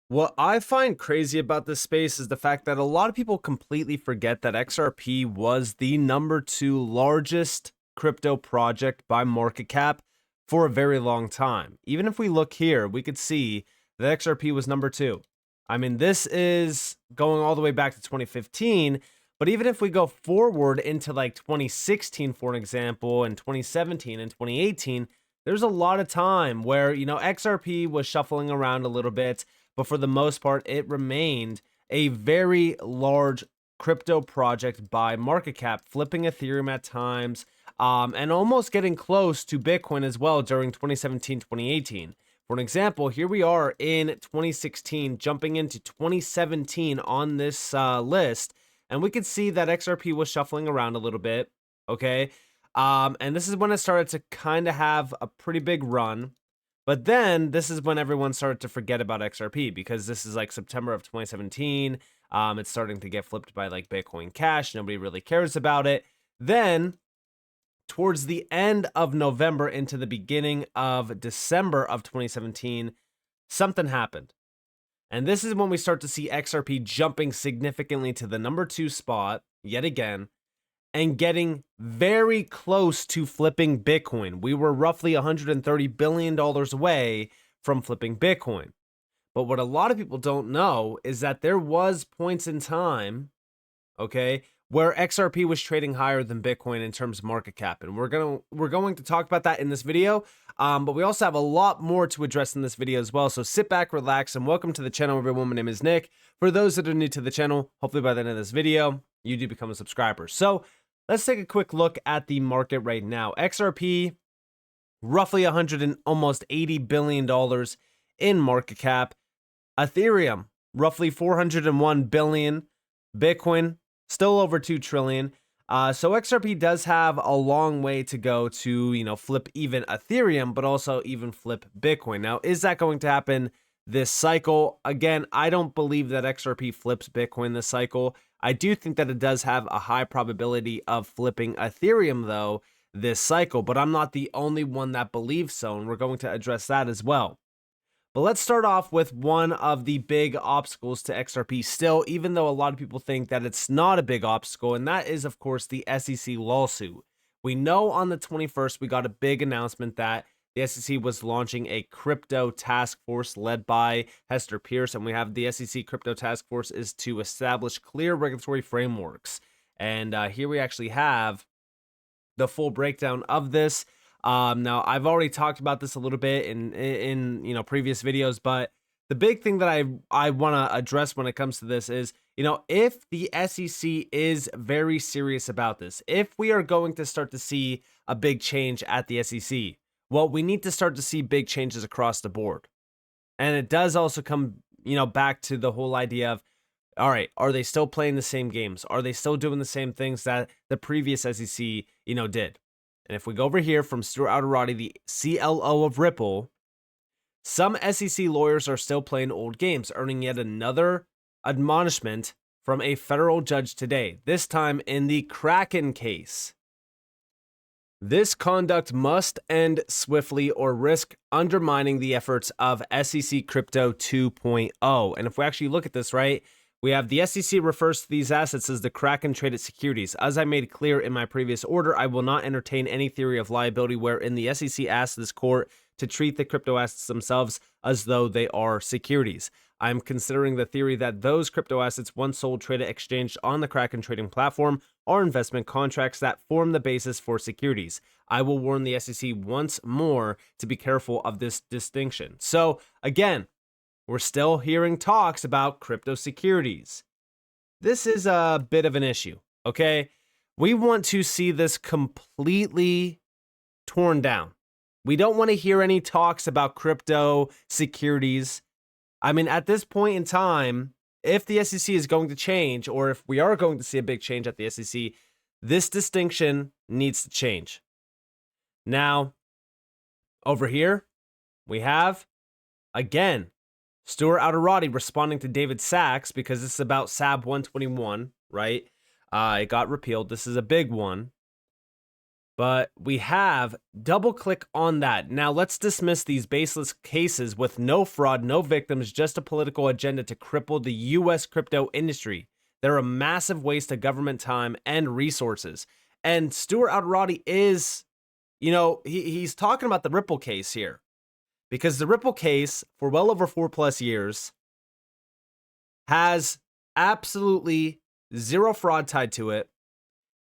What I find crazy about this space is the fact that a lot of people completely forget that XRP was the number 2 largest crypto project by market cap for a very long time. Even if we look here, we could see that XRP was number 2. I mean, this is going all the way back to 2015, but even if we go forward into like 2016, for an example, and 2017 and 2018, there's a lot of time where, XRP was shuffling around a little bit, but for the most part, it remained a very large crypto project by market cap, flipping Ethereum at times, and almost getting close to Bitcoin as well during 2017, 2018. For an example, here we are in 2016, jumping into 2017 on this list, and we could see that XRP was shuffling around a little bit, okay? And this is when it started to kind of have a pretty big run. But then this is when everyone started to forget about XRP, because this is like September of 2017. It's starting to get flipped by like Bitcoin Cash. Nobody really cares about it. Then towards the end of November into the beginning of December of 2017, something happened. And this is when we start to see XRP jumping significantly to the number 2 spot yet again, and getting very close to flipping Bitcoin. We were roughly $130 billion away from flipping Bitcoin. But what a lot of people don't know is that there was points in time, okay, where XRP was trading higher than Bitcoin in terms of market cap. And we're going to talk about that in this video. But we also have a lot more to address in this video as well. So sit back, relax, and welcome to the channel, everyone. My name is Nick. For those that are new to the channel, hopefully by the end of this video, you do become a subscriber. So let's take a quick look at the market right now. XRP, roughly almost $80 billion in market cap. Ethereum, roughly $401 billion. Bitcoin, still over $2 trillion. So XRP does have a long way to go to, flip even Ethereum, but also even flip Bitcoin. Now, is that going to happen this cycle? Again, I don't believe that XRP flips Bitcoin this cycle. I do think that it does have a high probability of flipping Ethereum, though, this cycle, but I'm not the only one that believes so, and we're going to address that as well. But let's start off with one of the big obstacles to XRP still, even though a lot of people think that it's not a big obstacle, and that is, of course, the SEC lawsuit. We know on the 21st, we got a big announcement that the SEC was launching a crypto task force led by Hester Pierce, and we have the SEC crypto task force is to establish clear regulatory frameworks. And here we actually have the full breakdown of this. Now, I've already talked about this a little bit in previous videos, but the big thing that I want to address when it comes to this is, if the SEC is very serious about this, if we are going to start to see a big change at the SEC, well, we need to start to see big changes across the board. And it does also come, back to the whole idea of, all right, are they still playing the same games? Are they still doing the same things that the previous SEC, did? And if we go over here from Stuart Alderati, the CLO of Ripple, some SEC lawyers are still playing old games, earning yet another admonishment from a federal judge today, this time in the Kraken case. This conduct must end swiftly or risk undermining the efforts of SEC Crypto 2.0. And if we actually look at this, right, we have the SEC refers to these assets as the Kraken traded securities. As I made clear in my previous order, I will not entertain any theory of liability wherein the SEC asks this court to treat the crypto assets themselves as though they are securities. I'm considering the theory that those crypto assets once sold, traded, exchanged on the Kraken trading platform are investment contracts that form the basis for securities. I will warn the SEC once more to be careful of this distinction. So again, we're still hearing talks about crypto securities. This is a bit of an issue, okay? We want to see this completely torn down. We don't want to hear any talks about crypto securities. I mean, at this point in time, if the SEC is going to change, or if we are going to see a big change at the SEC, this distinction needs to change. Now, over here, we have, again, Stuart Alderati responding to David Sachs, because this is about SAB 121, right? It got repealed. This is a big one. But we have double click on that. Now let's dismiss these baseless cases with no fraud, no victims, just a political agenda to cripple the US crypto industry. They're a massive waste of government time and resources. And Stuart Alderoty is, he's talking about the Ripple case here. Because the Ripple case, for well over 4+ years, has absolutely zero fraud tied to it,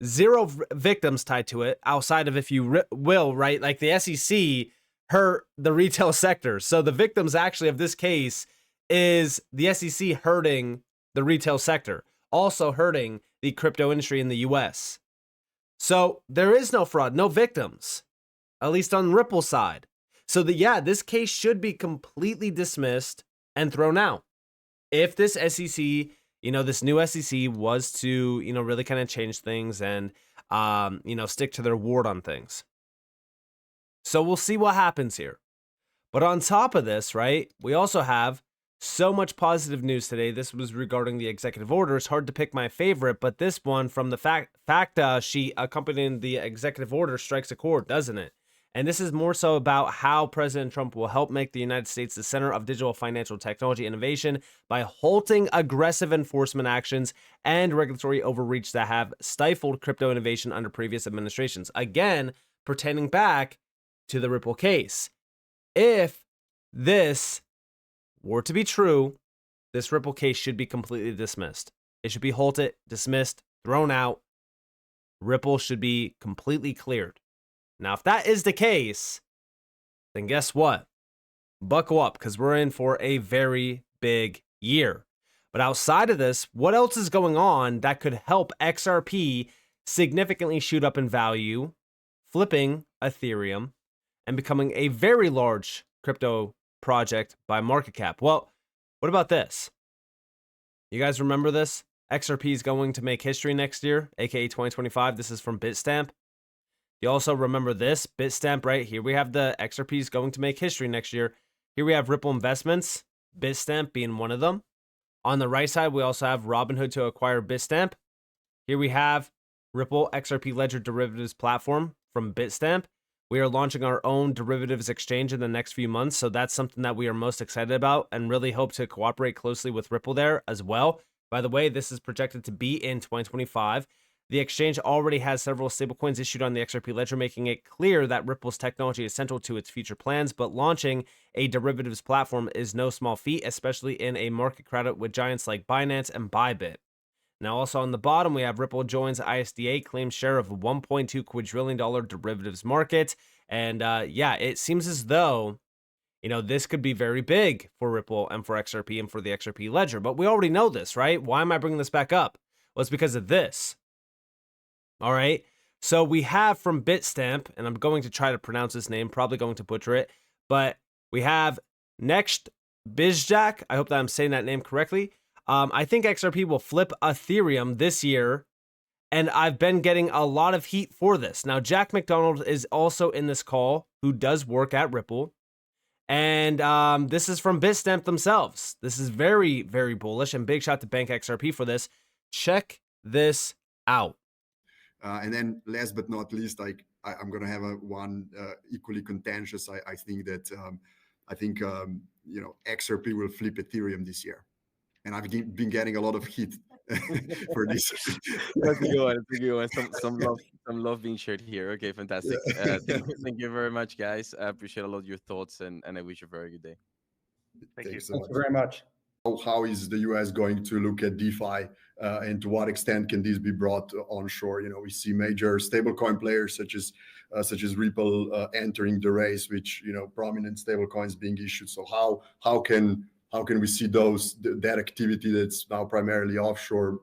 zero victims tied to it, outside of, if you will, right? Like the SEC hurt the retail sector. So the victims actually of this case is the SEC hurting the retail sector, also hurting the crypto industry in the US. So there is no fraud, no victims, at least on Ripple's side. So this case should be completely dismissed and thrown out. If this SEC, this new SEC was to, really kind of change things and, stick to their word on things. So we'll see what happens here. But on top of this, right, we also have so much positive news today. This was regarding the executive order. It's hard to pick my favorite, but this one from the fact sheet accompanying the executive order strikes a chord, doesn't it? And this is more so about how President Trump will help make the United States the center of digital financial technology innovation by halting aggressive enforcement actions and regulatory overreach that have stifled crypto innovation under previous administrations. Again, pertaining back to the Ripple case. If this were to be true, this Ripple case should be completely dismissed. It should be halted, dismissed, thrown out. Ripple should be completely cleared. Now, if that is the case, then guess what? Buckle up, because we're in for a very big year. But outside of this, what else is going on that could help XRP significantly shoot up in value, flipping Ethereum, and becoming a very large crypto project by market cap? Well, what about this? You guys remember this? XRP is going to make history next year, aka 2025. This is from Bitstamp. You also remember this, Bitstamp, right? Here we have the XRP is going to make history next year. Here we have Ripple Investments, Bitstamp being one of them. On the right side, we also have Robinhood to acquire Bitstamp. Here we have Ripple XRP Ledger Derivatives Platform from Bitstamp. We are launching our own derivatives exchange in the next few months, so that's something that we are most excited about and really hope to cooperate closely with Ripple there as well. By the way, this is projected to be in 2025. The exchange already has several stablecoins issued on the XRP ledger, making it clear that Ripple's technology is central to its future plans, but launching a derivatives platform is no small feat, especially in a market crowded with giants like Binance and Bybit. Now, also on the bottom, we have Ripple joins ISDA, claims share of $1.2 quadrillion derivatives market. And it seems as though, this could be very big for Ripple and for XRP and for the XRP ledger. But we already know this, right? Why am I bringing this back up? Well, it's because of this. All right, so we have from Bitstamp, and I'm going to try to pronounce this name, probably going to butcher it, but we have Next Bizjack. I hope that I'm saying that name correctly. I think XRP will flip Ethereum this year, and I've been getting a lot of heat for this. Now, Jack McDonald is also in this call, who does work at Ripple, and this is from Bitstamp themselves. This is very, very bullish, and big shout to Bank XRP for this. Check this out. And then last but not least, I'm going to have one equally contentious. I think that XRP will flip Ethereum this year. And I've been getting a lot of heat for this. That's a good one. That's a good one. Some love being shared here. Okay, fantastic. Thank you very much, guys. I appreciate a lot of your thoughts, and I wish you a very good day. Thank you. So Thank you very much. How is the US going to look at DeFi, and to what extent can this be brought onshore? We see major stablecoin players such as Ripple entering the race, which prominent stablecoins being issued. So how can we see that activity that's now primarily offshore?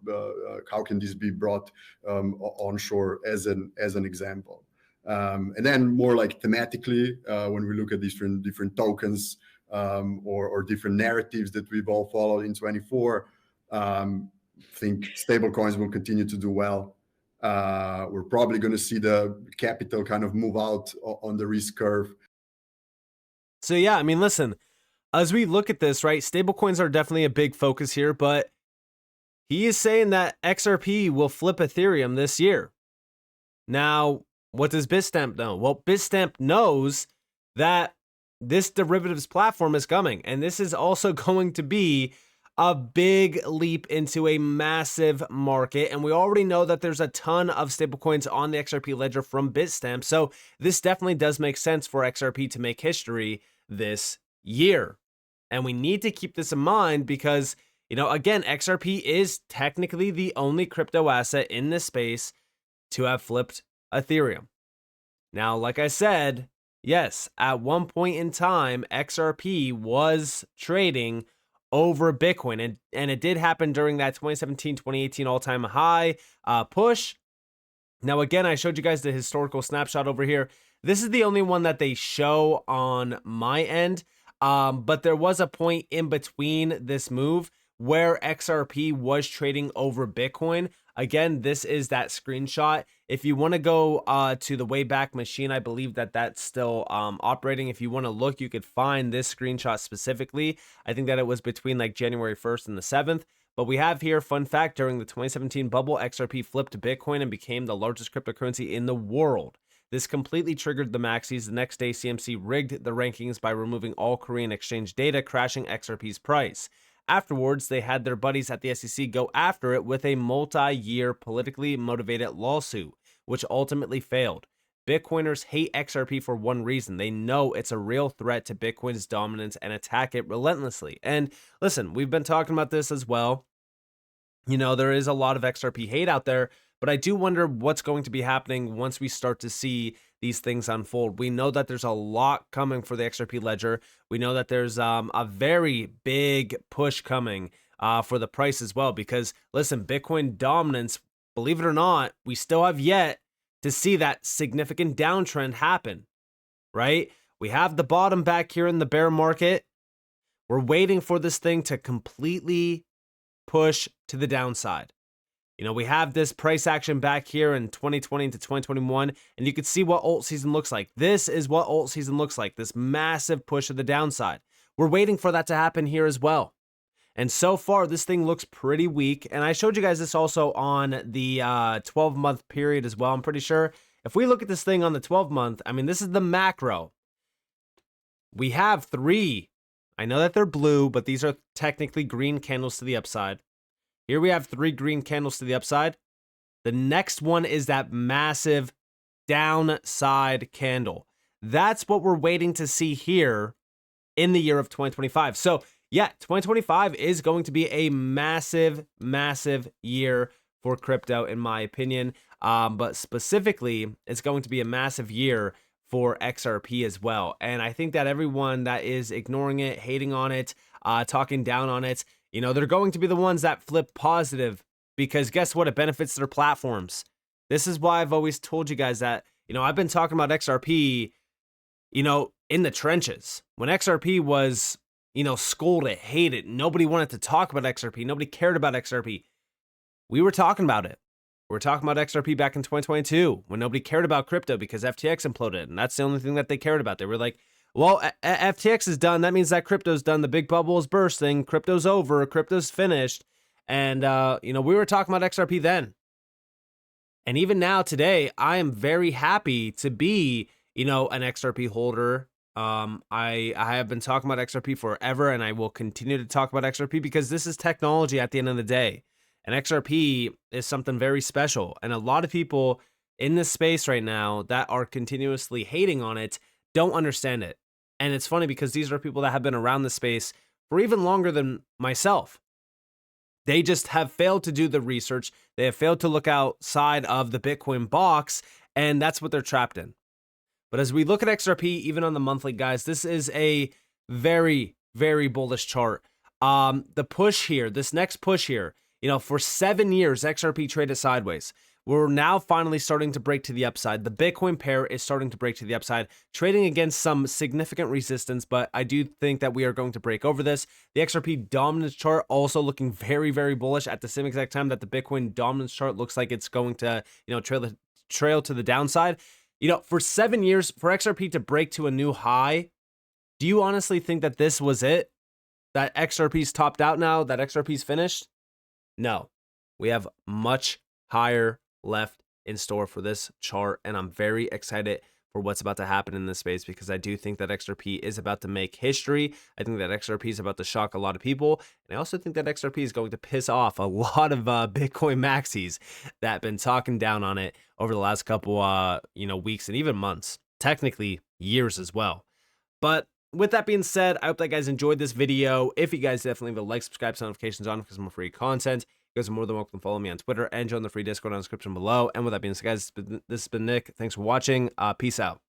How can this be brought onshore as an example? And then more like thematically, when we look at different tokens. Or different narratives that we've all followed in 24. I think stablecoins will continue to do well. We're probably going to see the capital kind of move out on the risk curve. So listen, as we look at this, right, stablecoins are definitely a big focus here, but he is saying that XRP will flip Ethereum this year. Now, What does Bitstamp know? Well, Bitstamp knows that this derivatives platform is coming, and this is also going to be a big leap into a massive market. And we already know that there's a ton of stablecoins on the XRP ledger from Bitstamp. So this definitely does make sense for XRP to make history this year. And we need to keep this in mind because, you know, again, XRP is technically the only crypto asset in this space to have flipped Ethereum. Now, like I said, yes, at one point in time, XRP was trading over Bitcoin, and it did happen during that 2017-2018 all-time high push. Now, again, I showed you guys the historical snapshot over here. This is the only one that they show on my end, but there was a point in between this move where XRP was trading over Bitcoin. Again, this is that screenshot. If you want to go to the Wayback Machine, I believe that that's still operating. If you want to look, you could find this screenshot specifically. I think that it was between like January 1st and the 7th. But we have here, fun fact, during the 2017 bubble, XRP flipped Bitcoin and became the largest cryptocurrency in the world. This completely triggered the maxis. The next day, CMC rigged the rankings by removing all Korean exchange data, crashing XRP's price. Afterwards, they had their buddies at the SEC go after it with a multi-year politically motivated lawsuit, which ultimately failed. Bitcoiners hate XRP for one reason. They know it's a real threat to Bitcoin's dominance and attack it relentlessly. And listen, we've been talking about this as well. You know, there is a lot of XRP hate out there, but I do wonder what's going to be happening once we start to see these things unfold. We know that there's a lot coming for the XRP ledger. We know that there's a very big push coming for the price as well, because listen, Bitcoin dominance, believe it or not, we still have yet to see that significant downtrend happen, right? We have the bottom back here in the bear market. We're waiting for this thing to completely push to the downside. You know, we have this price action back here in 2020 to 2021, and you can see what alt season looks like. This is what alt season looks like, this massive push to the downside. We're waiting for that to happen here as well. And so far, this thing looks pretty weak. And I showed you guys this also on the 12-month period as well, I'm pretty sure. If we look at this thing on the 12-month, I mean, this is the macro. We have three. I know that they're blue, but these are technically green candles to the upside. Here we have three green candles to the upside. The next one is that massive downside candle. That's what we're waiting to see here in the year of 2025. So yeah, 2025 is going to be a massive, massive year for crypto, in my opinion. But specifically, it's going to be a massive year for XRP as well. And I think that everyone that is ignoring it, hating on it, talking down on it, you know, they're going to be the ones that flip positive, because guess what? It benefits their platforms. This is why I've always told you guys that, you know, I've been talking about XRP, you know, in the trenches. When XRP was, you know, scolded, hated, nobody wanted to talk about XRP. Nobody cared about XRP. We were talking about it. We were talking about XRP back in 2022 when nobody cared about crypto because FTX imploded. And that's the only thing that they cared about. They were like, well, FTX is done. That means that crypto's done. The big bubble is bursting. Crypto's over. Crypto's finished. And, you know, we were talking about XRP then. And even now today, I am very happy to be, you know, an XRP holder. I have been talking about XRP forever, and I will continue to talk about XRP because this is technology at the end of the day. And XRP is something very special. And a lot of people in this space right now that are continuously hating on it don't understand it. And it's funny because these are people that have been around the space for even longer than myself. They just have failed to do the research. They have failed to look outside of the Bitcoin box, and that's what they're trapped in. But as we look at XRP, even on the monthly, guys, this is a very, very bullish chart. The push here, this next push here, you know, for 7 years, XRP traded sideways. We're now finally starting to break to the upside. The Bitcoin pair is starting to break to the upside, trading against some significant resistance, but I do think that we are going to break over this. The XRP dominance chart also looking very, very bullish at the same exact time that the Bitcoin dominance chart looks like it's going to, you know, trail to the downside. You know, for 7 years, for XRP to break to a new high, do you honestly think that this was it? That XRP's topped out now? That XRP's finished? No. We have much higher left in store for this chart, and I'm very excited for what's about to happen in this space because I do think that XRP is about to make history. I think that XRP is about to shock a lot of people, and I also think that XRP is going to piss off a lot of Bitcoin maxis that have been talking down on it over the last couple weeks and even months, technically years as well. But with that being said, I hope that you guys enjoyed this video. If you guys definitely leave a like, subscribe, set notifications on because more free content. You guys are more than welcome to follow me on Twitter and join the free Discord on the description below. And with that being said, guys, this has been Nick. Thanks for watching. Peace out.